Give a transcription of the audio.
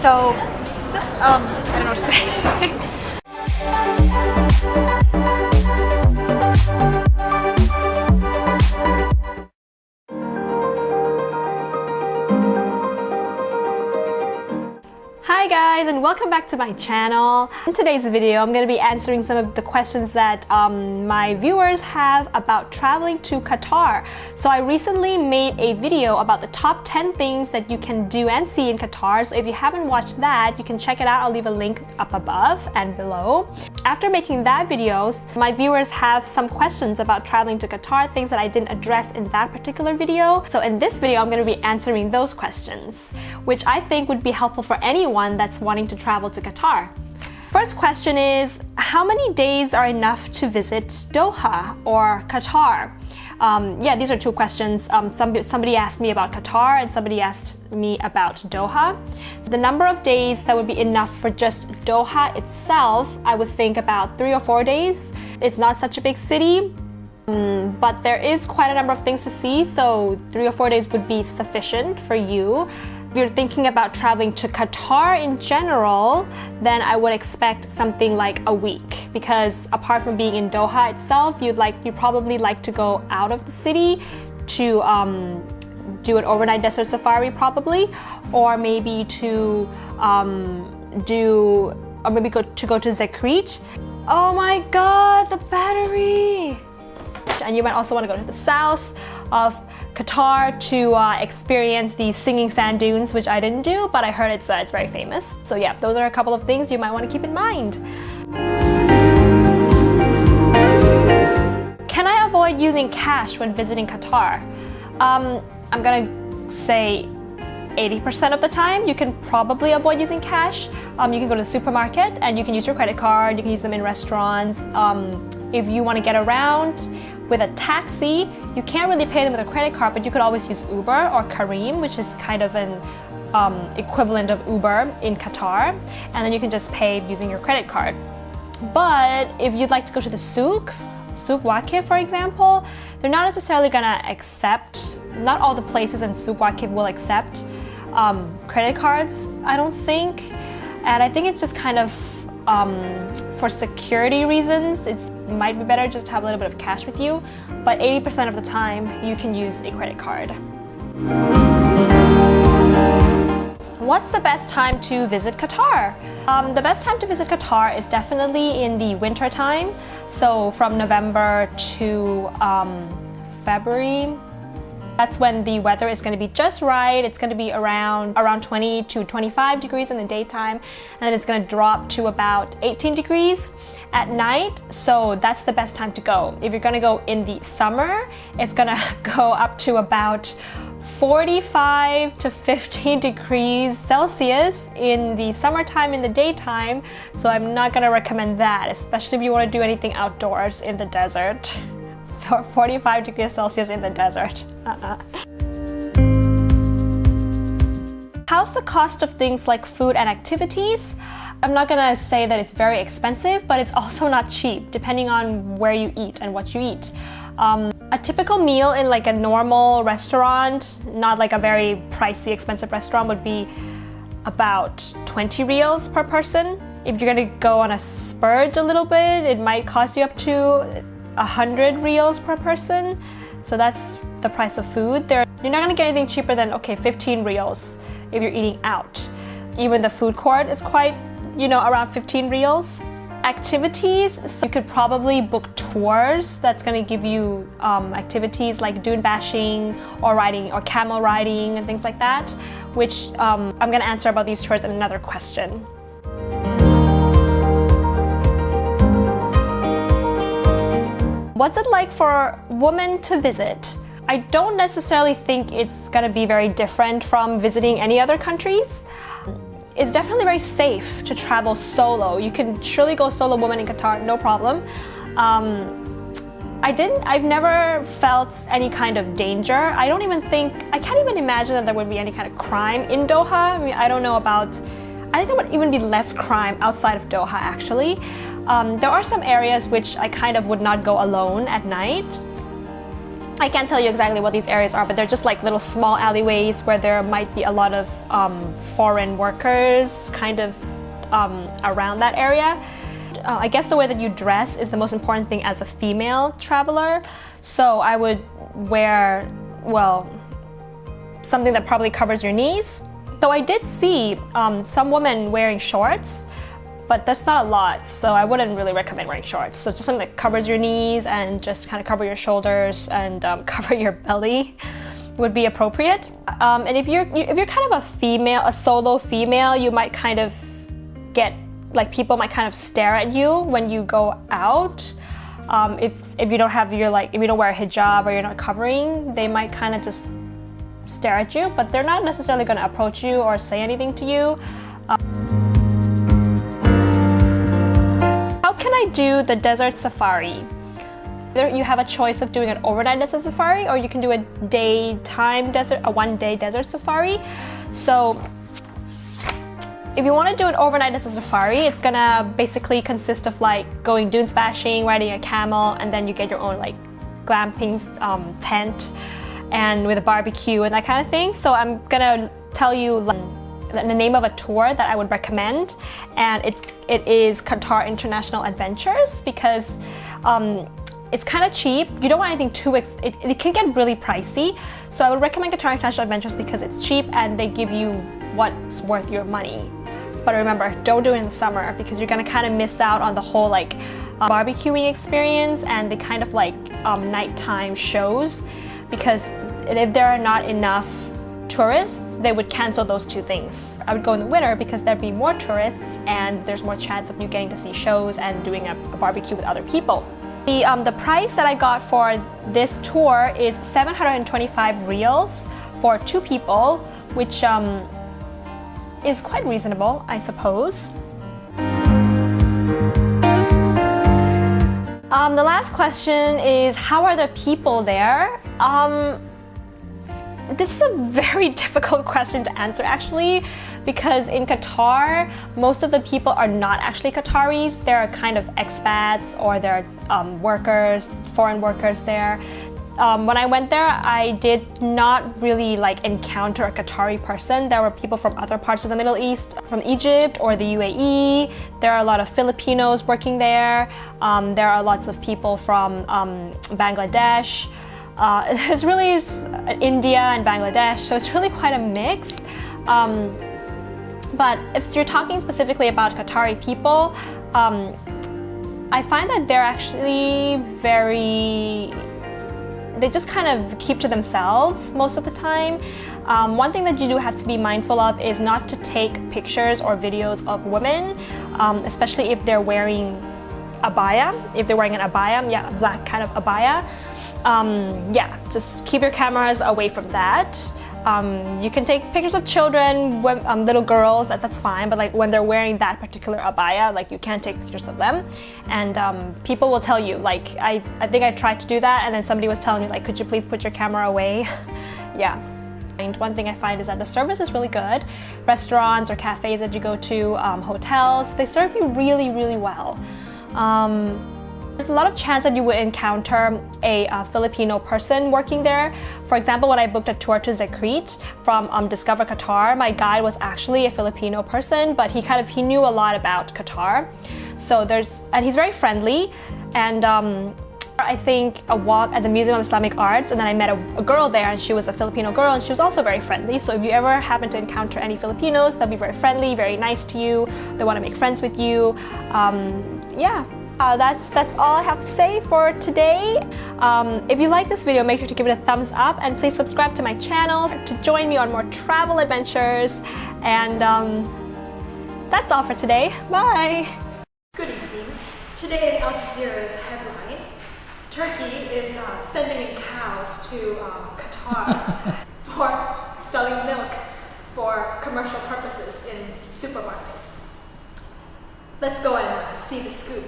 So just I don't know what to say. Hi guys, and welcome back to my channel. In today's video, I'm going to be answering some of the questions that my viewers have about traveling to Qatar. So I recently made a video about the top 10 things that you can do and see in Qatar. So if you haven't watched that, you can check it out. I'll leave a link up above and below. After making that video, my viewers have some questions about traveling to Qatar, things that I didn't address in that particular video. So in this video, I'm going to be answering those questions, which I think would be helpful for anyone that's wanting to travel to Qatar. First question is, how many days are enough to visit Doha or Qatar? Yeah, these are two questions. Somebody asked me about Qatar and somebody asked me about Doha. So the number of days that would be enough for just Doha itself, I would think about 3 or 4 days. It's not such a big city, but there is quite a number of things to see, so 3 or 4 days would be sufficient for you. If you're thinking about traveling to Qatar in general, then I would expect something like a week, because apart from being in Doha itself, you'd probably like to go out of the city to do an overnight desert safari probably, or maybe to go to Zekreet. Oh my god, the battery! And you might also want to go to the south of Qatar to experience the singing sand dunes, which I didn't do, but I heard it's very famous. So yeah, those are a couple of things you might want to keep in mind. Can I avoid using cash when visiting Qatar? I'm gonna say 80% of the time you can probably avoid using cash. You can go to the supermarket and you can use your credit card, you can use them in restaurants. If you want to get around with a taxi, you can't really pay them with a credit card, but you could always use Uber or Careem, which is kind of an equivalent of Uber in Qatar, and then you can just pay using your credit card. But if you'd like to go to the Souq Waqif, for example, they're not necessarily gonna accept, not all the places in Souq Waqif will accept credit cards, I don't think. And I think it's just kind of for security reasons, it might be better just to have a little bit of cash with you, but 80% of the time you can use a credit card. What's the best time to visit Qatar? The best time to visit Qatar is definitely in the winter time, so from November to February. That's when the weather is going to be just right. It's going to be around 20 to 25 degrees in the daytime, and then it's going to drop to about 18 degrees at night. So that's the best time to go. If you're going to go in the summer, it's going to go up to about 45 to 15 degrees Celsius in the summertime in the daytime. So I'm not going to recommend that, especially if you want to do anything outdoors in the desert. 45 degrees Celsius in the desert. How's the cost of things like food and activities? I'm not gonna say that it's very expensive, but it's also not cheap, depending on where you eat and what you eat. A typical meal in like a normal restaurant, not like a very pricey, expensive restaurant, would be about 20 reals per person. If you're gonna go on a splurge a little bit, it might cost you up to 100 reals per person. So that's the price of food. You're not gonna get anything cheaper than, okay, 15 reals if you're eating out. Even the food court is quite, around 15 reals. Activities, so you could probably book tours that's gonna give you activities like dune bashing or riding or camel riding and things like that, which I'm gonna answer about these tours in another question. What's it like for women to visit? I don't necessarily think it's gonna be very different from visiting any other countries. It's definitely very safe to travel solo. You can surely go solo woman in Qatar, no problem. I've never felt any kind of danger. I can't even imagine that there would be any kind of crime in Doha. I mean, I think there would even be less crime outside of Doha actually. There are some areas which I kind of would not go alone at night. I can't tell you exactly what these areas are, but they're just like little small alleyways where there might be a lot of foreign workers kind of around that area. I guess the way that you dress is the most important thing as a female traveler. So I would wear, well, something that probably covers your knees. Though I did see some women wearing shorts, but that's not a lot, so I wouldn't really recommend wearing shorts. So just something that covers your knees and just kind of cover your shoulders and cover your belly would be appropriate. And if you're kind of a female, a solo female, you might kind of get, like, people might kind of stare at you when you go out. If you don't have your, like, if you don't wear a hijab or you're not covering, they might kind of just stare at you, but they're not necessarily going to approach you or say anything to you. How can I do the desert safari? You have a choice of doing an overnight desert safari, or you can do a one-day desert safari. So if you want to do an overnight desert safari, it's gonna basically consist of like going dune splashing, riding a camel, and then you get your own like glamping tent and with a barbecue and that kind of thing. So I'm gonna tell you the name of a tour that I would recommend, and it is Qatar International Adventures, because it's kind of cheap. You don't want anything too it can get really pricey. So I would recommend Qatar International Adventures because it's cheap and they give you what's worth your money. But remember, don't do it in the summer because you're gonna kind of miss out on the whole like barbecuing experience and the kind of like nighttime shows, because if there are not enough tourists, they would cancel those two things. I would go in the winter because there'd be more tourists and there's more chance of you getting to see shows and doing a barbecue with other people. The price that I got for this tour is 725 reals for 2 people, which is quite reasonable, I suppose. The last question is, how are the people there? This is a very difficult question to answer actually, because in Qatar, most of the people are not actually Qataris. They're kind of expats, or they're workers, foreign workers there. When I went there, I did not really like encounter a Qatari person. There were people from other parts of the Middle East, from Egypt or the UAE. There are a lot of Filipinos working there. There are lots of people from Bangladesh. It's really India and Bangladesh, so it's really quite a mix. But if you're talking specifically about Qatari people, I find that they're actually they just kind of keep to themselves most of the time. One thing that you do have to be mindful of is not to take pictures or videos of women, especially if they're wearing abaya. If they're wearing an abaya, yeah, a black kind of abaya. Yeah, just keep your cameras away from that. You can take pictures of children, little girls, that's fine, but like when they're wearing that particular abaya, like you can't take pictures of them. And people will tell you, like, I think I tried to do that and then somebody was telling me, like, could you please put your camera away? Yeah. And one thing I find is that the service is really good. Restaurants or cafes that you go to, hotels, they serve you really, really well. There's a lot of chance that you would encounter a Filipino person working there. For example, when I booked a tour to Zekreet from Discover Qatar, my guide was actually a Filipino person, but he knew a lot about Qatar. So and he's very friendly. And I think a walk at the Museum of Islamic Art, and then I met a girl there, and she was a Filipino girl, and she was also very friendly. So if you ever happen to encounter any Filipinos, they'll be very friendly, very nice to you. They want to make friends with you. Yeah. That's all I have to say for today. If you like this video, make sure to give it a thumbs up, and please subscribe to my channel to join me on more travel adventures. And that's all for today. Bye! Good evening. Today in Al Jazeera's headline, Turkey is sending in cows to Qatar for selling milk for commercial purposes in supermarkets. Let's go and see the scoop.